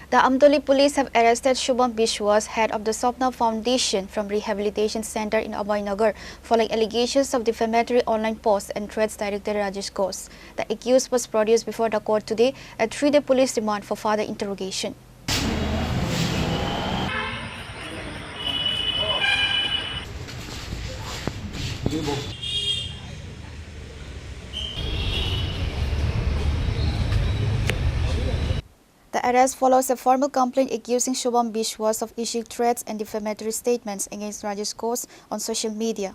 The Amtali Police have arrested Shubham Biswas, head of the Swapna Foundation, from Rehabilitation Center in Abhoynagar, following allegations of defamatory online posts and threats directed at Rajesh Ghosh. The accused was produced before the court today, a 3-day police remand for further interrogation. The arrest follows a formal complaint accusing Subham Biswas of issuing threats and defamatory statements against Rajesh Ghosh on social media.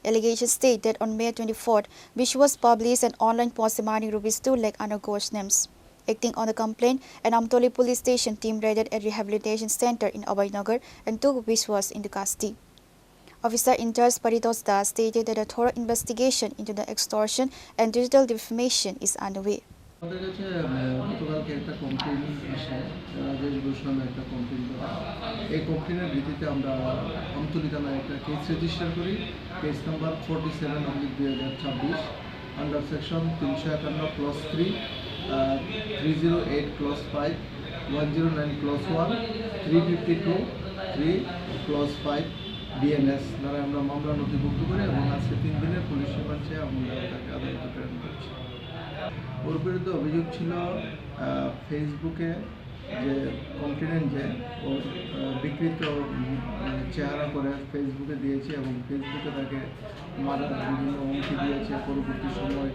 Allegations state that on May 24th, Biswas published an online post demanding ₹2 lakh under Ghosh's names. Acting on the complaint, an Amtali Police station team raided a rehabilitation center in Abhoynagar and took Biswas into custody. Officer in charge Paritos Das stated that a thorough investigation into the extortion and digital defamation is underway. আমাদের কাছে গতকালকে একটা complain আসে, রাজেশ ঘোষ নামে একটা complain করা। এই কমপ্লেনের ভিত্তিতে আমরা আমতলী থানায় একটা কেস রেজিস্টার করি, case number 47/2026 under section 351+3, 308+5, 109+1, 352(3+5) BNS দ্বারা আমরা মামলা নথিভুক্ত করি এবং আজকে 3 দিনের পুলিশ রিমান্ড চেয়ে আমরা তাকে আদালতে প্রেরণ করছি। ওর বিরুদ্ধে অভিযোগ ছিল ফেসবুকে যে কমপ্লেন যে ও বিকৃত চেহারা করে ফেসবুকে দিয়েছে এবং ফেসবুকে তাকে মারার বিভিন্ন হুমকি দিয়েছে। পরবর্তী সময়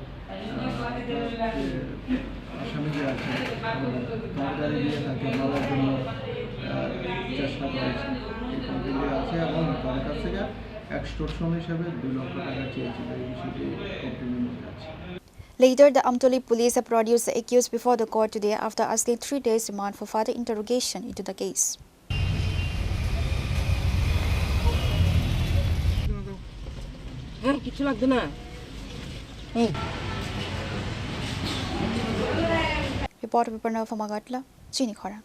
আসামি যে আছে তাড়াতাড়ি দিয়ে তাকে মারার জন্য চেষ্টা করেছে। এই কমপ্লেন আছে এবং তার কাছ থেকে এক্সটর্শন হিসাবে 2 লক্ষ টাকা চেয়েছিল। এই বিষয়টি কমপ্লেনের মধ্যে আছে। Later, the Amtali Police have produced the accused before the court today after asking 3 days remand for further interrogation into the case. Reporter from Chini, Khorang.